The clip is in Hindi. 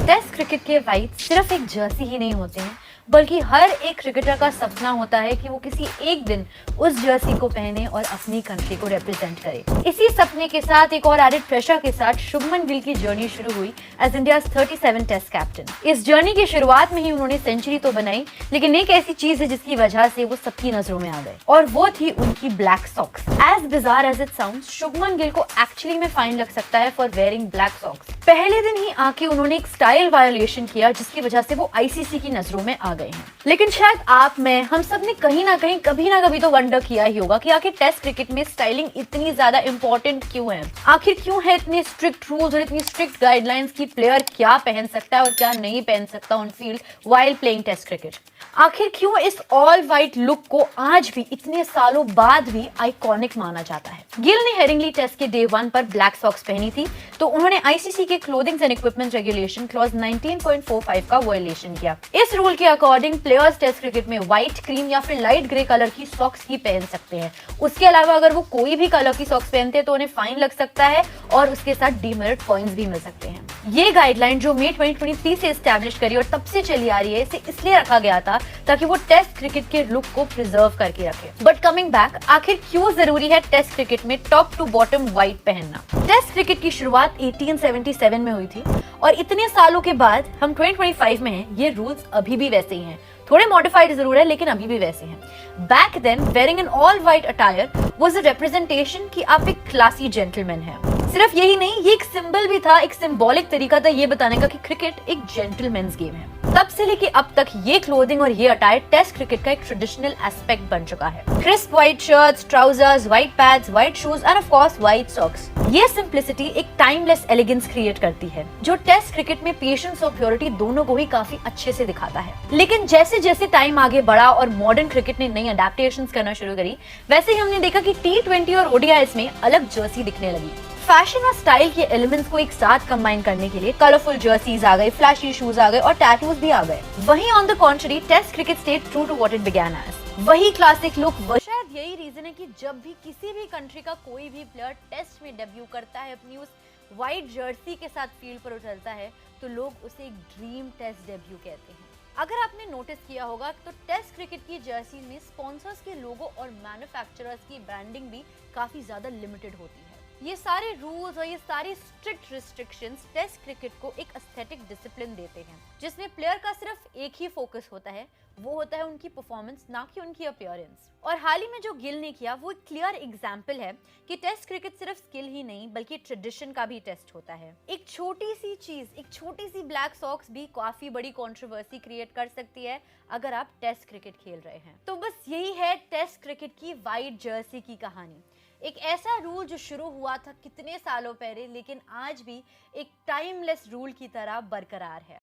टेस्ट क्रिकेट के वाइट सिर्फ एक जर्सी ही नहीं होते हैं, बल्कि हर एक क्रिकेटर का सपना होता है कि वो किसी एक दिन उस जर्सी को पहने और अपनी कंट्री को रिप्रेजेंट करे। इसी सपने के साथ एक और एडेड प्रेशर के साथ शुभमन गिल की जर्नी शुरू हुई एज इंडियाज 37 टेस्ट कैप्टन। इस जर्नी की शुरुआत में ही उन्होंने सेंचुरी तो बनाई, लेकिन एक ऐसी चीज है जिसकी वजह से वो सबकी नजरों में आ गए, और वो थी उनकी black socks. As bizarre as it sounds, Shubman Gill को एक्चुअली में फाइन लग सकता है फॉर वेयरिंग ब्लैक सॉक्स। पहले दिन ही आके उन्होंने एक स्टाइल वायोलेशन किया, जिसकी वजह से वो आईसीसी की नजरों में आ गए हैं। लेकिन शायद आप, मैं, हम सब ने कहीं ना कहीं कभी ना कभी तो वंडर किया ही होगा कि आखिर टेस्ट क्रिकेट में स्टाइलिंग इतनी ज्यादा इंपॉर्टेंट क्यों है। आखिर क्यों है इतने स्ट्रिक्ट रूल्स और इतनी स्ट्रिक्ट गाइडलाइंस की प्लेयर क्या पहन सकता है और क्या नहीं पहन सकता on field while playing test cricket. आखिर क्यों इस ऑल व्हाइट लुक को आज भी इतने सालों बाद भी आइकॉनिक माना जाता है। गिल ने हेडिंगली टेस्ट के डे 1 पर ब्लैक सॉक्स पहनी थी, तो उन्होंने आईसीसी के clothing and equipment regulation clause 19.45 का वायलेशन किया। इस रूल के अकॉर्डिंग प्लेयर्स टेस्ट क्रिकेट में व्हाइट, क्रीम या फिर लाइट ग्रे कलर की सॉक्स ही पहन सकते हैं। उसके अलावा अगर वो कोई भी कलर की सॉक्स पहनते हैं तो उन्हें फाइन लग सकता है और उसके साथ डीमेरिट पॉइंट्स भी मिल सकते हैं। ये गाइडलाइन जो मई 2023 से एस्टैब्लिश करी और तब से चली आ रही है, इसे इसलिए रखा गया था ताकि वो टेस्ट क्रिकेट के लुक को प्रिजर्व करके रखे। बट कमिंग बैक, आखिर क्यों जरूरी है टेस्ट क्रिकेट में टॉप टू बॉटम व्हाइट पहनना। टेस्ट क्रिकेट की शुरुआत 1877 में हुई थी और इतने सालों के बाद हम 2025 में हैं, ये रूल्स अभी भी वैसे ही हैं। थोड़े मॉडिफाइड जरूर है, लेकिन अभी भी वैसे हैं। Back then wearing an all white attire was a representation कि आप एक क्लासी जेंटलमैन हैं। सिर्फ यही नहीं, ये एक सिंबल भी था, एक सिंबॉलिक तरीका था ये बताने का कि क्रिकेट एक जेंटलमैन्स गेम है। तब से लेके अब तक ये क्लोथिंग और ये अटायर टेस्ट क्रिकेट का एक ट्रेडिशनल एस्पेक्ट बन चुका है। Crisp white shirts, trousers, white pads, white shoes end of course white socks. ये सिंप्लिसिटी एक टाइमलेस एलिगेंस क्रिएट करती है, जो टेस्ट क्रिकेट में पेशेंस और प्योरिटी दोनों को ही काफी अच्छे से दिखाता है। लेकिन जैसे जैसे टाइम आगे बढ़ा और मॉडर्न क्रिकेट ने नई अडेप्टेशंस करना शुरू करी, वैसे ही हमने देखा कि T20 और ओडीआईस में अलग जर्सी दिखने लगी। फैशन और स्टाइल के एलिमेंट्स को एक साथ कंबाइन करने के लिए कलरफुल जर्सीज आ गए, फ्लैशी शूज आ गए और टैटूज भी आ गए। वहीं on the contrary, test cricket stayed true to what it began as, वही क्लासिक लुक। शायद यही रीजन है कि जब भी किसी भी कंट्री का कोई भी प्लेयर टेस्ट में डेब्यू करता है, अपनी उस व्हाइट जर्सी के साथ फील्ड पर उतरता है, तो लोग उसे एक ड्रीम टेस्ट डेब्यू कहते हैं। अगर आपने नोटिस किया होगा तो टेस्ट क्रिकेट की जर्सी में स्पॉन्सर्स के लोगो और मैन्युफैक्चरर्स की ब्रांडिंग भी काफी ज्यादा लिमिटेड होती है। ये सारे रूल्स और ये सारी स्ट्रिक्ट रिस्ट्रिक्शंस टेस्ट क्रिकेट को एक एस्थेटिक डिसिप्लिन देते हैं, जिसमें प्लेयर का सिर्फ एक ही फोकस होता है, वो होता है उनकी परफॉर्मेंस, ना कि उनकी अपीयरेंस। और हाल ही में जो गिल ने किया वो एक क्लियर एग्जाम्पल है कि टेस्ट क्रिकेट सिर्फ स्किल ही नहीं बल्कि ट्रेडिशन का भी टेस्ट होता है। एक छोटी सी चीज, एक छोटी सी ब्लैक सॉक्स भी काफी बड़ी कंट्रोवर्सी क्रिएट कर सकती है अगर आप टेस्ट क्रिकेट खेल रहे हैं। तो बस यही है टेस्ट क्रिकेट की व्हाइट जर्सी की कहानी। एक ऐसा रूल जो शुरू हुआ था कितने सालों पहले, लेकिन आज भी एक टाइमलेस रूल की तरह बरकरार है।